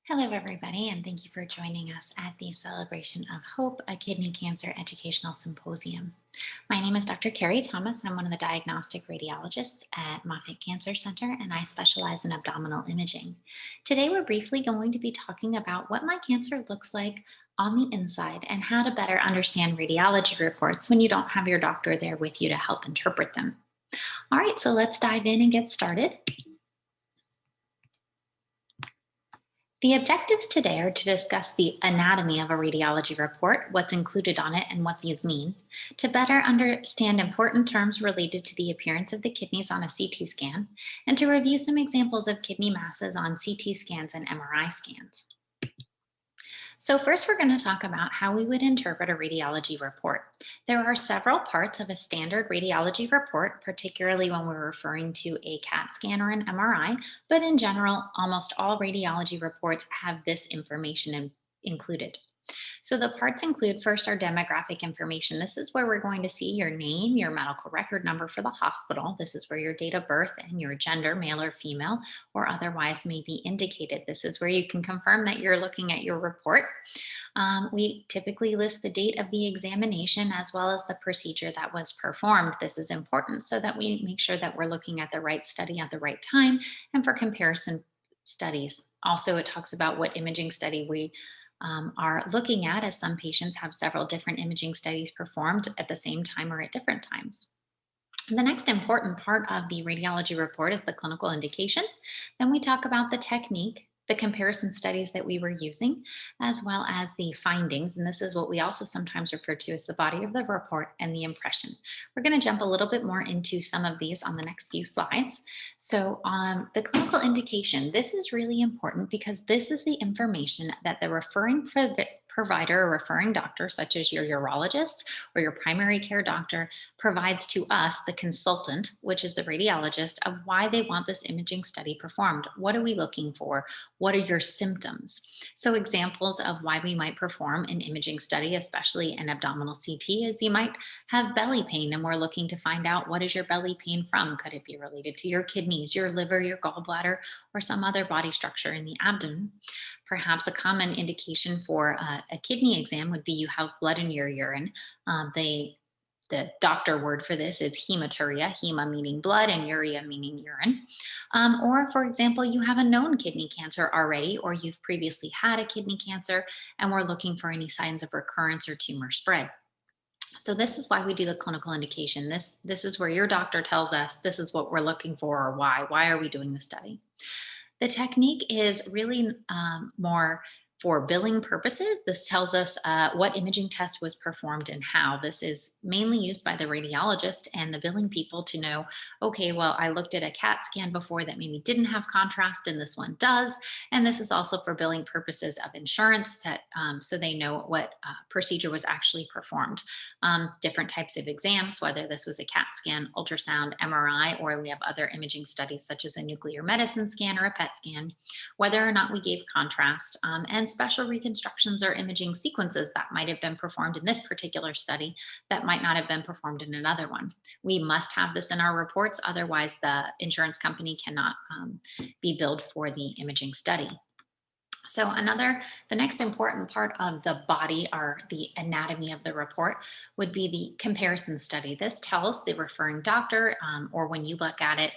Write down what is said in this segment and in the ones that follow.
Hello, everybody, and thank you for joining us at the Celebration of Hope, a Kidney Cancer Educational Symposium. My name is Dr. Kerry Thomas. I'm one of the diagnostic radiologists at Moffitt Cancer Center, and I specialize in abdominal imaging. Today, we're briefly going to be talking about what my cancer looks like on the inside and how to better understand radiology reports when you don't have your doctor there with you to help interpret them. All right, so let's dive in and get started. The objectives today are to discuss the anatomy of a radiology report, what's included on it, and what these mean, to better understand important terms related to the appearance of the kidneys on a CT scan, and to review some examples of kidney masses on CT scans and MRI scans. So, first, we're going to talk about how we would interpret a radiology report. There are several parts of a standard radiology report, particularly when we're referring to a CAT scan or an MRI, but in general, almost all radiology reports have this information included. So the parts include first our demographic information. This is where we're going to see your name, your medical record number for the hospital. This is where your date of birth and your gender, male or female, or otherwise may be indicated. This is where you can confirm that you're looking at your report. We typically list the date of the examination as well as the procedure that was performed. This is important so that we make sure that we're looking at the right study at the right time and for comparison studies. Also, it talks about what imaging study we are looking at, as some patients have several different imaging studies performed at the same time or at different times. The next important part of the radiology report is the clinical indication. Then we talk about the technique, the comparison studies that we were using, as well as the findings. And this is what we also sometimes refer to as the body of the report and the impression. We're going to jump a little bit more into some of these on the next few slides. So, the clinical indication, this is really important because this is the information that the referring provider or referring doctor, such as your urologist or your primary care doctor, provides to us, the consultant, which is the radiologist, of why they want this imaging study performed. What are we looking for? What are your symptoms? So, examples of why we might perform an imaging study, especially an abdominal CT, is you might have belly pain, and we're looking to find out, what is your belly pain from? Could it be related to your kidneys, your liver, your gallbladder, or some other body structure in the abdomen? Perhaps a common indication for a kidney exam would be you have blood in your urine. The doctor word for this is hematuria, hema meaning blood and urea meaning urine. Or, for example, you have a known kidney cancer already, or you've previously had a kidney cancer, and we're looking for any signs of recurrence or tumor spread. So this is why we do the clinical indication. This is where your doctor tells us this is what we're looking for, or why. Why are we doing the study? The technique is really more for billing purposes. This tells us what imaging test was performed and how. This is mainly used by the radiologist and the billing people to know, okay, well, I looked at a CAT scan before that maybe didn't have contrast, and this one does. And this is also for billing purposes of insurance, so they know what procedure was actually performed. Different types of exams, whether this was a CAT scan, ultrasound, MRI, or we have other imaging studies such as a nuclear medicine scan or a PET scan, whether or not we gave contrast, and special reconstructions or imaging sequences that might have been performed in this particular study that might not have been performed in another one. We must have this in our reports, otherwise the insurance company cannot be billed for the imaging study. So the next important part of the body, or the anatomy of the report, would be the comparison study. This tells the referring doctor, or when you look at it,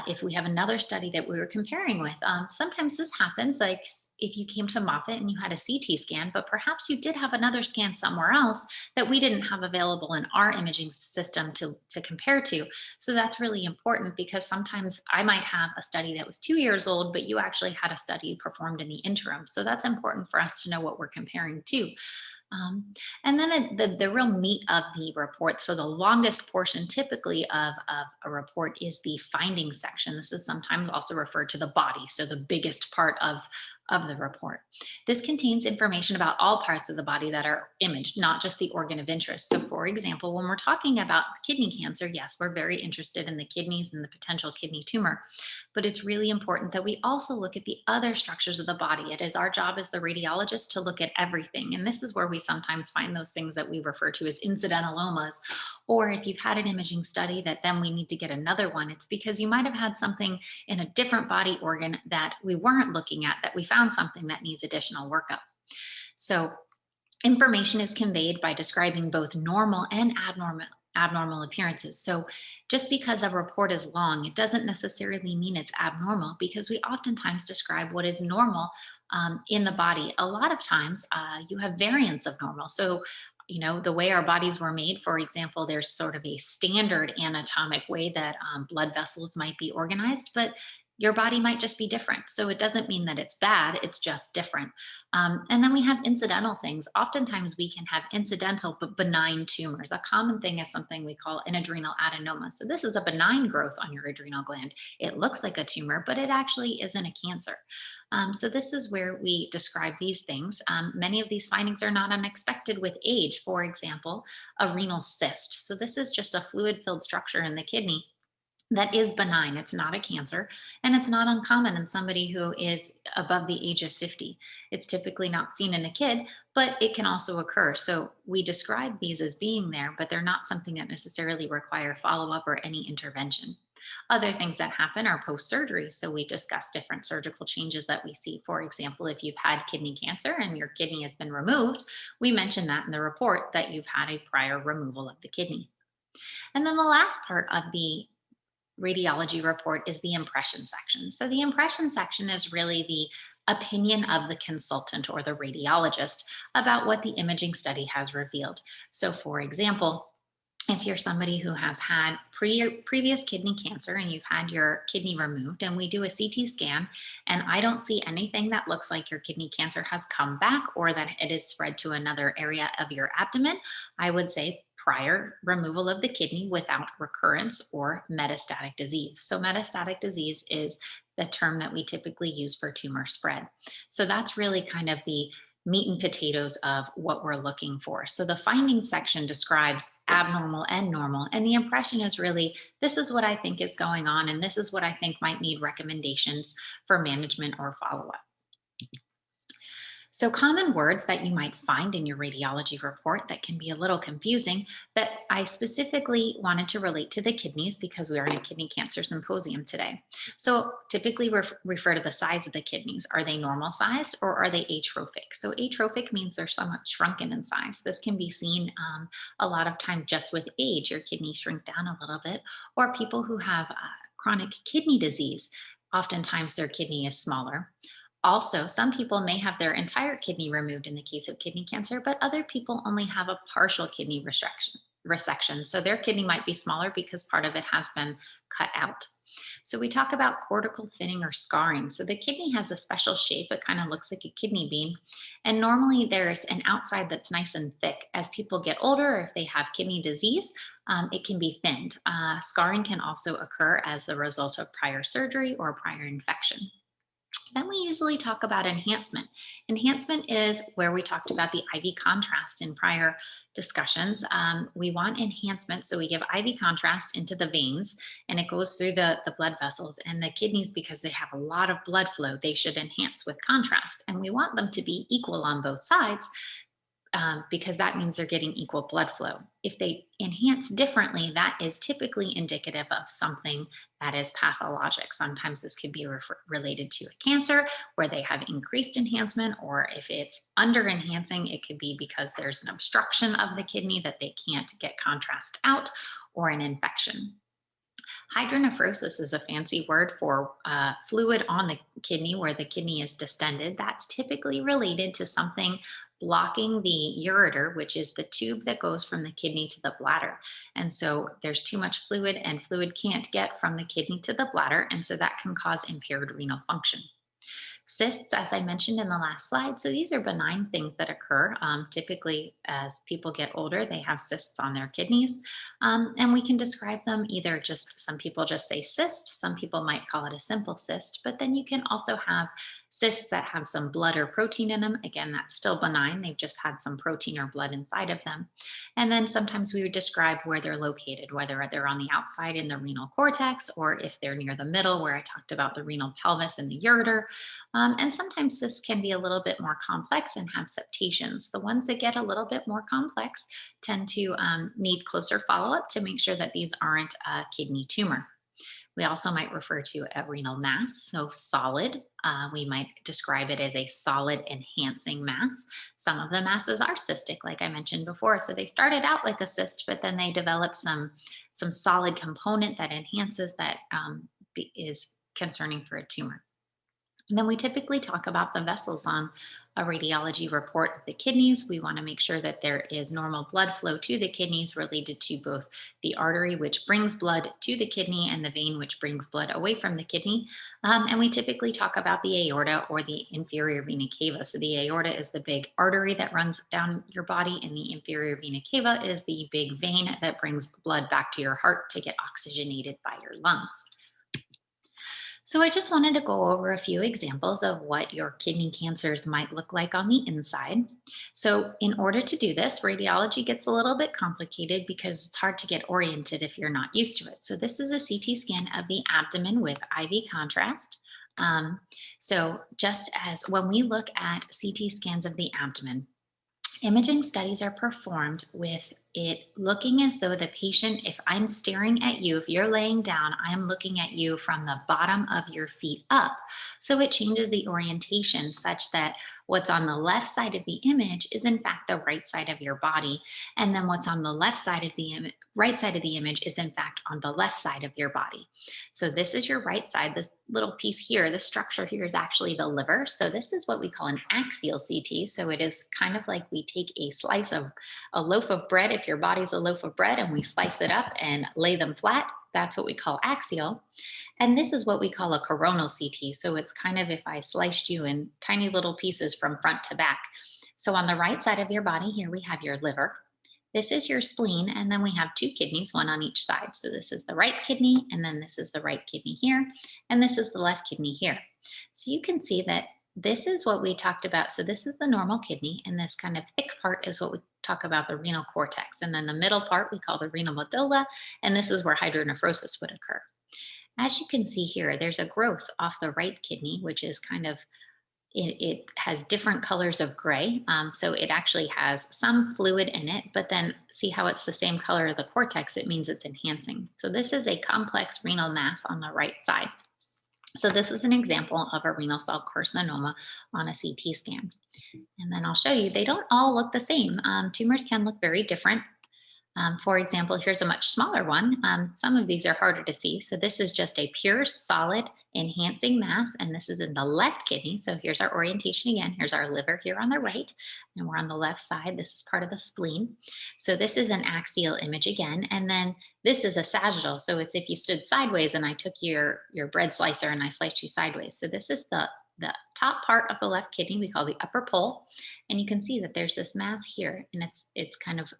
if we have another study that we were comparing with. Sometimes this happens, like if you came to Moffitt and you had a CT scan, but perhaps you did have another scan somewhere else that we didn't have available in our imaging system to compare to. So that's really important, because sometimes I might have a study that was 2 years old, but you actually had a study performed in the interim. So that's important for us to know what we're comparing to. And then the real meat of the report. So the longest portion typically of a report is the findings section. This is sometimes also referred to the body. So the biggest part of the report. This contains information about all parts of the body that are imaged, not just the organ of interest. So, for example, when we're talking about kidney cancer, yes, we're very interested in the kidneys and the potential kidney tumor, but it's really important that we also look at the other structures of the body. It is our job as the radiologist to look at everything. And this is where we sometimes find those things that we refer to as incidentalomas. Or if you've had an imaging study that then we need to get another one, it's because you might have had something in a different body organ that we weren't looking at, that we found found something that needs additional workup. So information is conveyed by describing both normal and abnormal appearances. So just because a report is long, it doesn't necessarily mean it's abnormal, because we oftentimes describe what is normal in the body. A lot of times you have variants of normal. So the way our bodies were made, for example, there's sort of a standard anatomic way that blood vessels might be organized, but your body might just be different. So it doesn't mean that it's bad, it's just different. And then we have incidental things. Oftentimes we can have incidental but benign tumors. A common thing is something we call an adrenal adenoma. So this is a benign growth on your adrenal gland. It looks like a tumor, but it actually isn't a cancer. So this is where we describe these things. Many of these findings are not unexpected with age. For example, a renal cyst. So this is just a fluid-filled structure in the kidney that is benign. It's not a cancer, and it's not uncommon in somebody who is above the age of 50. It's typically not seen in a kid, but it can also occur. So we describe these as being there, but they're not something that necessarily require follow-up or any intervention. Other things that happen are post-surgery. So we discuss different surgical changes that we see. For example, if you've had kidney cancer and your kidney has been removed, we mention that in the report that you've had a prior removal of the kidney. And then the last part of the radiology report is the impression section. So the impression section is really the opinion of the consultant or the radiologist about what the imaging study has revealed. So for example, if you're somebody who has had previous kidney cancer and you've had your kidney removed, and we do a CT scan and I don't see anything that looks like your kidney cancer has come back or that it is spread to another area of your abdomen, I would say prior removal of the kidney without recurrence or metastatic disease. So metastatic disease is the term that we typically use for tumor spread. So that's really kind of the meat and potatoes of what we're looking for. So the findings section describes abnormal and normal, and the impression is really, this is what I think is going on, and this is what I think might need recommendations for management or follow-up. So common words that you might find in your radiology report that can be a little confusing, that I specifically wanted to relate to the kidneys because we are in a kidney cancer symposium today. So typically refer to the size of the kidneys. Are they normal size or are they atrophic? So atrophic means they're somewhat shrunken in size. This can be seen a lot of time just with age. Your kidneys shrink down a little bit, or people who have chronic kidney disease. Oftentimes their kidney is smaller. Also, some people may have their entire kidney removed in the case of kidney cancer, but other people only have a partial kidney resection. So their kidney might be smaller because part of it has been cut out. So we talk about cortical thinning or scarring. So the kidney has a special shape. It kind of looks like a kidney bean. And normally there's an outside that's nice and thick. As people get older, or if they have kidney disease, it can be thinned. Scarring can also occur as the result of prior surgery or prior infection. Then we usually talk about enhancement. Enhancement is where we talked about the IV contrast in prior discussions. We want enhancement, so we give IV contrast into the veins, and it goes through the blood vessels. And the kidneys, because they have a lot of blood flow, they should enhance with contrast. And we want them to be equal on both sides, because that means they're getting equal blood flow. If they enhance differently, that is typically indicative of something that is pathologic. Sometimes this could be related to a cancer where they have increased enhancement, or if it's under enhancing, it could be because there's an obstruction of the kidney that they can't get contrast out, or an infection. Hydronephrosis is a fancy word for fluid on the kidney where the kidney is distended. That's typically related to something blocking the ureter, which is the tube that goes from the kidney to the bladder. And so there's too much fluid, and fluid can't get from the kidney to the bladder. And so that can cause impaired renal function. Cysts, as I mentioned in the last slide, so these are benign things that occur. Typically, as people get older, they have cysts on their kidneys. And we can describe them either just, some people just say cyst, some people might call it a simple cyst, but then you can also have cysts that have some blood or protein in them. Again, that's still benign. They've just had some protein or blood inside of them. And then sometimes we would describe where they're located, whether they're on the outside in the renal cortex, or if they're near the middle, where I talked about the renal pelvis and the ureter. And sometimes this can be a little bit more complex and have septations. The ones that get a little bit more complex tend to need closer follow-up to make sure that these aren't a kidney tumor. We also might refer to a renal mass, so solid. We might describe it as a solid enhancing mass. Some of the masses are cystic, like I mentioned before. So they started out like a cyst, but then they developed some solid component that enhances that is concerning for a tumor. And then we typically talk about the vessels on a radiology report of the kidneys. We want to make sure that there is normal blood flow to the kidneys related to both the artery, which brings blood to the kidney, and the vein, which brings blood away from the kidney. And we typically talk about the aorta or the inferior vena cava. So the aorta is the big artery that runs down your body, and the inferior vena cava is the big vein that brings blood back to your heart to get oxygenated by your lungs. So I just wanted to go over a few examples of what your kidney cancers might look like on the inside. So in order to do this, radiology gets a little bit complicated because it's hard to get oriented if you're not used to it. So this is a CT scan of the abdomen with IV contrast. So just as when we look at CT scans of the abdomen, imaging studies are performed with it looking as though the patient, if I'm staring at you, if you're laying down, I'm looking at you from the bottom of your feet up. So it changes the orientation such that what's on the left side of the image is in fact the right side of your body. And then what's on the left side of the right side of the image is in fact on the left side of your body. So this is your right side. This little piece here, the structure here is actually the liver. So this is what we call an axial CT. So it is kind of like we take a slice of a loaf of bread. If your body's a loaf of bread and we slice it up and lay them flat, that's what we call axial. And this is what we call a coronal CT. So it's kind of if I sliced you in tiny little pieces from front to back. So on the right side of your body, here we have your liver. This is your spleen, and then we have two kidneys, one on each side. So this is the right kidney, and then this is the right kidney here, and this is the left kidney here. So you can see that this is what we talked about. So this is the normal kidney, and this kind of thick part is what we talk about the renal cortex. And then the middle part we call the renal medulla, and this is where hydronephrosis would occur. As you can see here, there's a growth off the right kidney, which is kind of it has different colors of gray. So it actually has some fluid in it, but then see how it's the same color of the cortex, it means it's enhancing. So this is a complex renal mass on the right side. So this is an example of a renal cell carcinoma on a CT scan. And then I'll show you, they don't all look the same. Tumors can look very different. For example, here's a much smaller one. Some of these are harder to see. So this is just a pure solid enhancing mass, and this is in the left kidney. So here's our orientation again. Here's our liver here on the right, and we're on the left side. This is part of the spleen. So this is an axial image again, and then this is a sagittal. So it's if you stood sideways and I took your bread slicer and I sliced you sideways. So this is the top part of the left kidney we call the upper pole, and you can see that there's this mass here, and it's kind of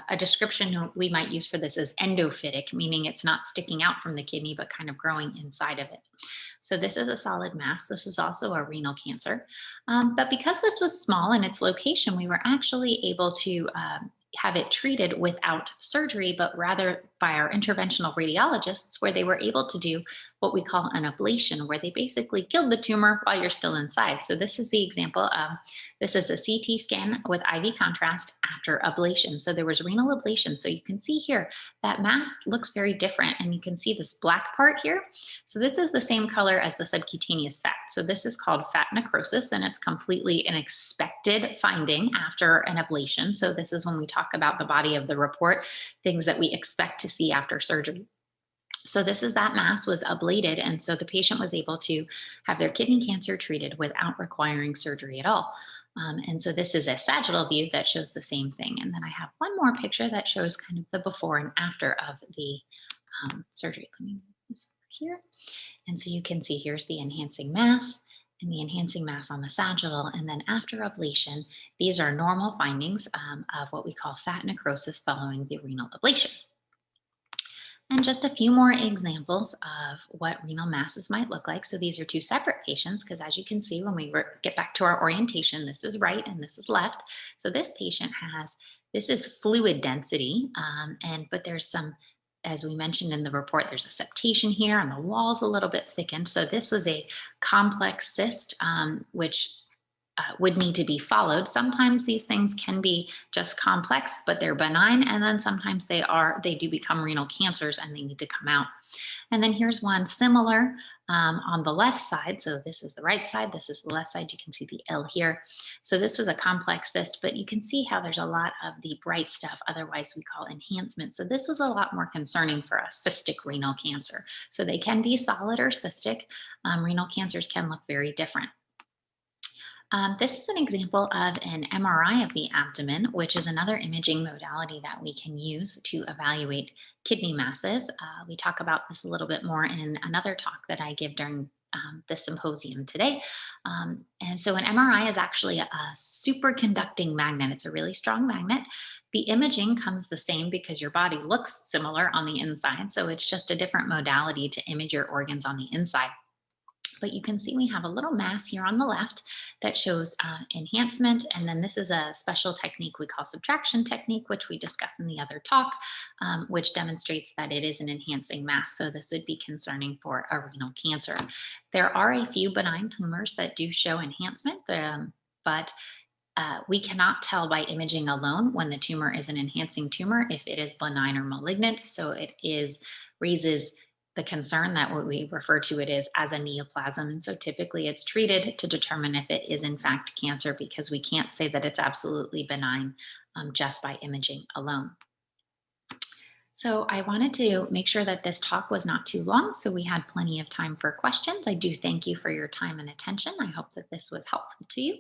a description we might use for this is endophytic, meaning it's not sticking out from the kidney but kind of growing inside of it. So this is a solid mass. This is also a renal cancer, but because this was small in its location, we were actually able to have it treated without surgery, but rather by our interventional radiologists, where they were able to do what we call an ablation, where they basically killed the tumor while you're still inside. So this is the example of, this is a CT scan with IV contrast after ablation. So there was renal ablation. So you can see here, that mass looks very different, and you can see this black part here. So this is the same color as the subcutaneous fat. So this is called fat necrosis, and it's completely an expected finding after an ablation. So this is when we talk about the body of the report, things that we expect to see after surgery. So this is that mass was ablated, and so the patient was able to have their kidney cancer treated without requiring surgery at all. And so this is a sagittal view that shows the same thing. And then I have one more picture that shows kind of the before and after of the surgery. Let me move this here. And so you can see here's the enhancing mass and the enhancing mass on the sagittal. And then after ablation, these are normal findings of what we call fat necrosis following the renal ablation. And just a few more examples of what renal masses might look like. So these are two separate patients, because as you can see, when we get back to our orientation, this is right and this is left. So this patient this is fluid density, but there's some, as we mentioned in the report, there's a septation here and the wall's a little bit thickened. So this was a complex cyst, which would need to be followed. Sometimes these things can be just complex, but they're benign. And then sometimes they do become renal cancers and they need to come out. And then here's one similar on the left side. So this is the right side, this is the left side. You can see the L here. So this was a complex cyst, but you can see how there's a lot of the bright stuff, otherwise we call enhancement. So this was a lot more concerning for a cystic renal cancer. So they can be solid or cystic. Renal cancers can look very different. This is an example of an MRI of the abdomen, which is another imaging modality that we can use to evaluate kidney masses. We talk about this a little bit more in another talk that I give during the symposium today. And so an MRI is actually a superconducting magnet. It's a really strong magnet. The imaging comes the same because your body looks similar on the inside. So it's just a different modality to image your organs on the inside. But you can see we have a little mass here on the left that shows enhancement. And then this is a special technique we call subtraction technique, which we discussed in the other talk, which demonstrates that it is an enhancing mass. So this would be concerning for a renal cancer. There are a few benign tumors that do show enhancement, but we cannot tell by imaging alone when the tumor is an enhancing tumor if it is benign or malignant. So it raises the concern that what we refer to it is as a neoplasm. And so typically it's treated to determine if it is in fact cancer, because we can't say that it's absolutely benign just by imaging alone. So I wanted to make sure that this talk was not too long, so we had plenty of time for questions. I do thank you for your time and attention. I hope that this was helpful to you.